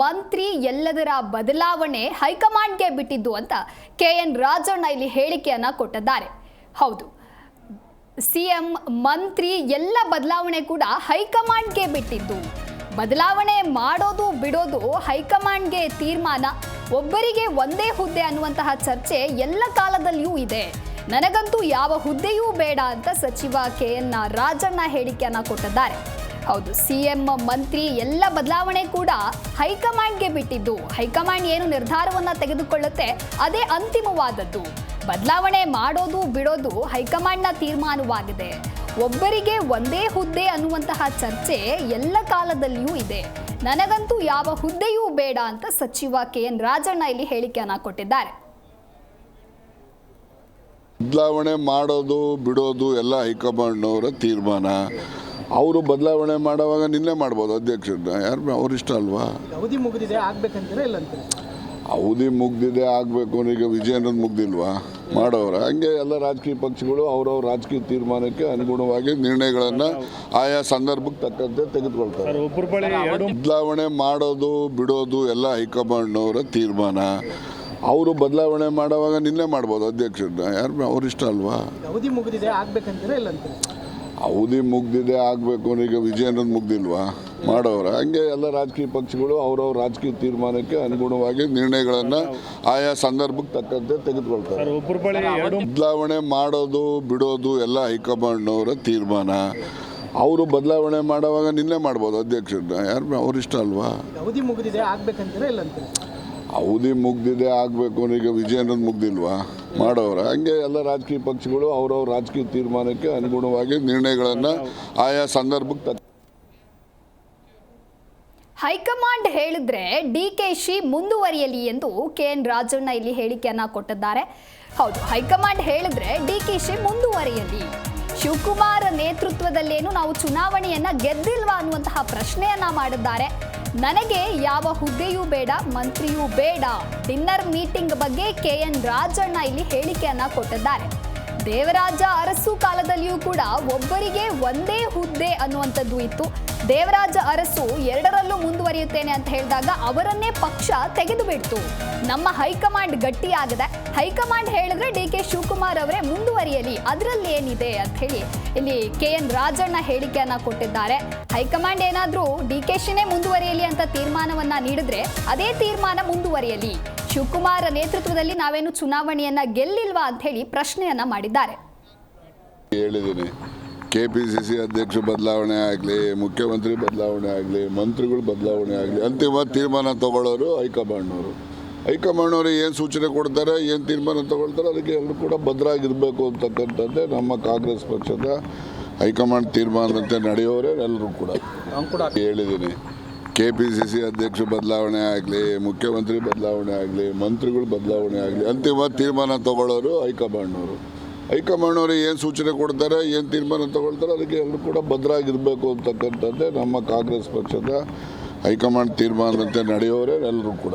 ಮಂತ್ರಿ ಎಲ್ಲದರ ಬದಲಾವಣೆ ಹೈಕಮಾಂಡ್ಗೆ ಬಿಟ್ಟಿದ್ದು ಅಂತ KN ರಾಜಣ್ಣ ಇಲ್ಲಿ ಹೇಳಿಕೆಯನ್ನ ಕೊಟ್ಟಿದ್ದಾರೆ. ಹೌದು, ಸಿಎಂ ಮಂತ್ರಿ ಎಲ್ಲ ಬದಲಾವಣೆ ಕೂಡ ಹೈಕಮಾಂಡ್ಗೆ ಬಿಟ್ಟಿದ್ದು. ಬದಲಾವಣೆ ಮಾಡೋದು ಬಿಡೋದು ಹೈಕಮಾಂಡ್ಗೆ ತೀರ್ಮಾನ. ಒಬ್ಬರಿಗೆ ಒಂದೇ ಹುದ್ದೆ ಅನ್ನುವಂತಹ ಚರ್ಚೆ ಎಲ್ಲ ಕಾಲದಲ್ಲಿಯೂ ಇದೆ. ನನಗಂತೂ ಯಾವ ಹುದ್ದೆಯೂ ಬೇಡ ಅಂತ ಸಚಿವ KN ರಾಜಣ್ಣ ಹೇಳಿಕೆಯನ್ನ ಕೊಟ್ಟಿದ್ದಾರೆ. ಹೌದು, ಸಿಎಂ ಮಂತ್ರಿ ಎಲ್ಲ ಬದಲಾವಣೆ ಕೂಡ ಹೈಕಮಾಂಡ್ಗೆ ಬಿಟ್ಟಿದ್ದು. ಹೈಕಮಾಂಡ್ ಏನು ನಿರ್ಧಾರವನ್ನ ತೆಗೆದುಕೊಳ್ಳುತ್ತೆ ಅದೇ ಅಂತಿಮವಾದದ್ದು. ಬದಲಾವಣೆ ಮಾಡೋದು ಬಿಡೋದು ಹೈಕಮಾಂಡ್ನ ತೀರ್ಮಾನವಾಗಿದೆ. ಒಬ್ಬರಿಗೆ ಒಂದೇ ಹುದ್ದೆ ಅನ್ನುವಂತಹ ಚರ್ಚೆ ಎಲ್ಲ ಕಾಲದಲ್ಲಿಯೂ ಇದೆ. ನನಗಂತೂ ಯಾವ ಹುದ್ದೆಯೂ ಬೇಡ ಅಂತ ಸಚಿವ KN ರಾಜಣ್ಣ ಇಲ್ಲಿ ಹೇಳಿಕೆಯನ್ನ ಕೊಟ್ಟಿದ್ದಾರೆ. ಬದಲಾವಣೆ ಮಾಡೋದು ಬಿಡೋದು ಎಲ್ಲ ಹೈಕಮಾಂಡ್ನವರ ತೀರ್ಮಾನ. ಅವರು ಬದಲಾವಣೆ ಮಾಡುವಾಗ ನಿನ್ನೆ ಮಾಡ್ಬೋದು, ಅಧ್ಯಕ್ಷರನ್ನ ಯಾರು ಅವ್ರ ಇಷ್ಟ ಅಲ್ವಾ. ಅವಧಿ ಮುಗಿದಿದೆ ಆಗ್ಬೇಕಂತೀರಾ ಇಲ್ಲ ಅಂತೀರಾ? ಅವಧಿ ಮುಗ್ದಿದೆ ಆಗಬೇಕು ಈಗ ವಿಜಯನಂದ್ ಮುಗ್ದಿಲ್ವಾ ಮಾಡೋರ. ಹಂಗೆ ಎಲ್ಲ ರಾಜಕೀಯ ಪಕ್ಷಗಳು ಅವ್ರವ್ರ ರಾಜಕೀಯ ತೀರ್ಮಾನಕ್ಕೆ ಅನುಗುಣವಾಗಿ ನಿರ್ಣಯಗಳನ್ನು ಆಯಾ ಸಂದರ್ಭಕ್ಕೆ ತಕ್ಕಂತೆ ತೆಗೆದುಕೊಳ್ತಾರೆ. ಬದಲಾವಣೆ ಮಾಡೋದು ಬಿಡೋದು ಎಲ್ಲ ಹೈಕಮಾಂಡ್ನವರ ತೀರ್ಮಾನ. ಅವರು ಬದಲಾವಣೆ ಮಾಡುವಾಗ ನಿನ್ನೆ ಮಾಡ್ಬೋದು, ಅಧ್ಯಕ್ಷರನ್ನ ಯಾರು ಅವ್ರ ಇಷ್ಟ ಅಲ್ವಾ. ಅವಧಿ ಮುಗಿದಿದೆ ಆಗ್ಬೇಕಂತೀರಾ ಇಲ್ಲ ಅಂತೀರಾ? ಅವಧಿ ಮುಗ್ದಿದೆ ಆಗಬೇಕು ಈಗ ವಿಜಯನಂದ್ ಮುಗ್ದಿಲ್ವಾ ಮಾಡೋರ. ಹಂಗೆ ಎಲ್ಲ ರಾಜಕೀಯ ಪಕ್ಷಗಳು ಅವ್ರವ್ರ ರಾಜಕೀಯ ತೀರ್ಮಾನಕ್ಕೆ ಅನುಗುಣವಾಗಿ ನಿರ್ಣಯಗಳನ್ನು ಆಯಾ ಸಂದರ್ಭಕ್ಕೆ ತಕ್ಕಂತೆ ತೆಗೆದುಕೊಳ್ತಾರೆ. ಬದಲಾವಣೆ ಮಾಡೋದು ಬಿಡೋದು ಎಲ್ಲ ಹೈಕಮಾಂಡ್ನವರ ತೀರ್ಮಾನ. ಅವರು ಬದಲಾವಣೆ ಮಾಡುವಾಗ ನಿನ್ನೆ ಮಾಡ್ಬೋದು, ಅಧ್ಯಕ್ಷರನ್ನ ಯಾರು ಅವ್ರ ಇಷ್ಟ ಅಲ್ವಾ. ಅವಧಿ ಮುಗಿದಿದೆ ಆಗ್ಬೇಕಂತೀರಾ ಇಲ್ಲ ಅಂತೀರಾ? ಅವಧಿ ಮುಗ್ದಿದೆ ಆಗಬೇಕು ಈಗ ವಿಜಯನಂದ್ ಮುಗ್ದಿಲ್ವಾ ಮಾಡೋರ. ಹಂಗೆ ಎಲ್ಲ ರಾಜಕೀಯ ಪಕ್ಷಗಳು ಅವ್ರವ್ರ ರಾಜಕೀಯ ತೀರ್ಮಾನಕ್ಕೆ ಅನುಗುಣವಾಗಿ ನಿರ್ಣಯಗಳನ್ನು ಆಯಾ ಸಂದರ್ಭಕ್ಕೆ ತಕ್ಕ. ಹೈಕಮಾಂಡ್ ಹೇಳಿದ್ರೆ DKC ಮುಂದುವರಿಯಲಿ ಎಂದು KN ರಾಜಣ್ಣ ಇಲ್ಲಿ ಹೇಳಿಕೆಯನ್ನ ಕೊಟ್ಟಿದ್ದಾರೆ. ಹೌದು, ಹೈಕಮಾಂಡ್ ಹೇಳಿದ್ರೆ DKC ಮುಂದುವರಿಯಲಿ. ಶಿವಕುಮಾರ್ ನೇತೃತ್ವದಲ್ಲೇನು ನಾವು ಚುನಾವಣೆಯನ್ನ ಗೆದ್ದಿಲ್ವಾ ಅನ್ನುವಂತಹ ಪ್ರಶ್ನೆಯನ್ನ ಮಾಡಿದ್ದಾರೆ. ನನಗೆ ಯಾವ ಹುದ್ದೆಯೂ ಬೇಡ, ಮಂತ್ರಿಯೂ ಬೇಡ. ಡಿನ್ನರ್ ಮೀಟಿಂಗ್ ಬಗ್ಗೆ KN ರಾಜಣ್ಣ ಇಲ್ಲಿ ಹೇಳಿಕೆಯನ್ನ ಕೊಟ್ಟಿದ್ದಾರೆ. ದೇವರಾಜ ಅರಸು ಕಾಲದಲ್ಲಿಯೂ ಕೂಡ ಒಬ್ಬರಿಗೆ ಒಂದೇ ಹುದ್ದೆ ಅನ್ನುವಂಥದ್ದು ಇತ್ತು. ದೇವರಾಜ ಅರಸು ಎರಡರಲ್ಲೂ ಮುಂದುವರಿಯುತ್ತೇನೆ ಅಂತ ಹೇಳಿದಾಗ ಅವರನ್ನೇ ಪಕ್ಷ ತೆಗೆದು ಬಿಡ್ತು. ನಮ್ಮ ಹೈಕಮಾಂಡ್ ಗಟ್ಟಿಯಾಗಿದೆ. ಹೈಕಮಾಂಡ್ ಹೇಳಿದ್ರೆ DK ಶಿವಕುಮಾರ್ ಅವರೇ ಮುಂದುವರಿಯಲಿ, ಅದರಲ್ಲಿ ಏನಿದೆ ಅಂತ ಹೇಳಿ ಇಲ್ಲಿ KN ರಾಜಣ್ಣ ಹೇಳಿಕೆಯನ್ನ ಕೊಟ್ಟಿದ್ದಾರೆ. ಹೈಕಮಾಂಡ್ ಏನಾದ್ರೂ DKಶಿನೇ ಮುಂದುವರಿಯಲಿ ಅಂತ ತೀರ್ಮಾನವನ್ನ ನೀಡಿದ್ರೆ ಅದೇ ತೀರ್ಮಾನ ಮುಂದುವರಿಯಲಿ. ಶಿವಕುಮಾರ್ ನೇತೃತ್ವದಲ್ಲಿ ನಾವೇನು ಚುನಾವಣೆಯನ್ನ ಗೆಲ್ಲಿಲ್ವಾ ಅಂತ ಹೇಳಿ ಪ್ರಶ್ನೆಯನ್ನ ಮಾಡಿದ್ದಾರೆ. ಹೇಳಿದ್ದೀನಿ, KPCC ಅಧ್ಯಕ್ಷ ಬದಲಾವಣೆ ಆಗಲಿ, ಮುಖ್ಯಮಂತ್ರಿ ಬದಲಾವಣೆ ಆಗಲಿ, ಮಂತ್ರಿಗಳು ಬದಲಾವಣೆ ಆಗಲಿ, ಅಂತಿಮ ತೀರ್ಮಾನ ತಗೊಳ್ಳೋರು ಹೈಕಮಾಂಡ್ನವರು. ಹೈಕಮಾಂಡ್ನವರು ಏನು ಸೂಚನೆ ಕೊಡ್ತಾರೆ, ಏನು ತೀರ್ಮಾನ ತಗೊಳ್ತಾರೆ ಅದಕ್ಕೆ ಎಲ್ಲರೂ ಕೂಡ ಭದ್ರಾಗಿರಬೇಕು ಅಂತಕ್ಕಂಥದ್ದೇ ನಮ್ಮ ಕಾಂಗ್ರೆಸ್ ಪಕ್ಷದ ಹೈಕಮಾಂಡ್ ತೀರ್ಮಾನದಂತೆ ನಡೆಯೋರೆ ಎಲ್ಲರೂ ಕೂಡ. ಹೇಳಿದ್ದೀನಿ, KPCC ಅಧ್ಯಕ್ಷ ಬದಲಾವಣೆ ಆಗಲಿ, ಮುಖ್ಯಮಂತ್ರಿ ಬದಲಾವಣೆ ಆಗಲಿ, ಮಂತ್ರಿಗಳು ಬದಲಾವಣೆ ಆಗಲಿ, ಅಂತಿಮ ತೀರ್ಮಾನ ತಗೊಳ್ಳೋರು ಹೈಕಮಾಂಡ್ನವರು. ಹೈಕಮಾಂಡ್ನವರು ಏನು ಸೂಚನೆ ಕೊಡ್ತಾರೆ, ಏನು ತೀರ್ಮಾನ ತಗೊಳ್ತಾರೆ ಅದಕ್ಕೆ ಎಲ್ಲರೂ ಕೂಡ ಭದ್ರಾಗಿರಬೇಕು ಅಂತಕ್ಕಂಥದ್ದೇ ನಮ್ಮ ಕಾಂಗ್ರೆಸ್ ಪಕ್ಷದ ಹೈಕಮಾಂಡ್ ತೀರ್ಮಾನದಂತೆ ನಡೆಯೋರೆ ಎಲ್ಲರೂ ಕೂಡ.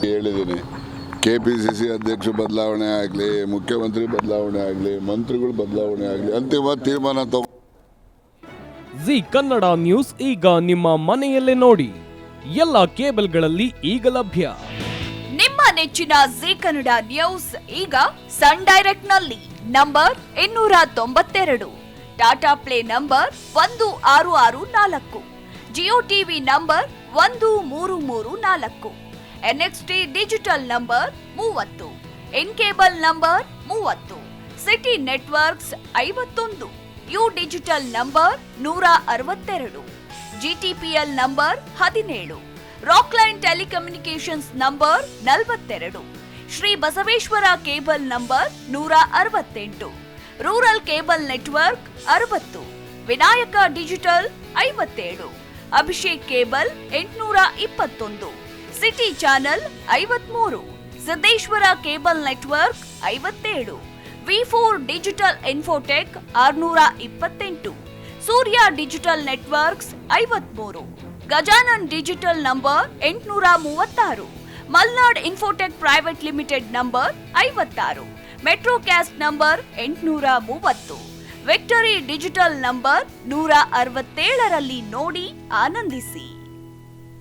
ಹೇಳಿದ್ದೀನಿ, KPCC ಅಧ್ಯಕ್ಷ ಬದಲಾವಣೆ ಆಗಲಿ, ಮುಖ್ಯಮಂತ್ರಿ ಬದಲಾವಣೆ ಆಗಲಿ, ಮಂತ್ರಿಗಳು ಬದಲಾವಣೆ ಆಗಲಿ, ಅಂತಿಮ ತೀರ್ಮಾನ ತಗೊ. ಜಿ ಕನ್ನಡ ನ್ಯೂಸ್ ಈಗ ನಿಮ್ಮ ಮನೆಯಲ್ಲೇ ನೋಡಿ. ಎಲ್ಲ ಕೇಬಲ್ಗಳಲ್ಲಿ ಈಗ ಲಭ್ಯ. ನಿಮ್ಮ ನೆಚ್ಚಿನ ಜಿ ಕನ್ನಡ ನ್ಯೂಸ್ ಈಗ ಸನ್ ಡೈರೆಕ್ಟ್ ನಲ್ಲಿ number 292, Tata play number 1664, Jio TV number 1334, NXT digital number 30, in cable number 30, city networks 51, U digital number 162, GTPL number 17, Rockline telecommunications number 42, Shri Basaveshwara cable number 168, rural cable network 60, Vinayaka digital 57, Abhishek cable 821, city channel 53, Siddeshwara cable network 57, V4 digital Infotech 628, Surya digital networks 53, Gajanan digital number 836, Malnad Infotech private limited number 56, Metrocast number 830, Victory Digital number 167ರಲ್ಲಿ ನೋಡಿ ಆನಂದಿಸಿ.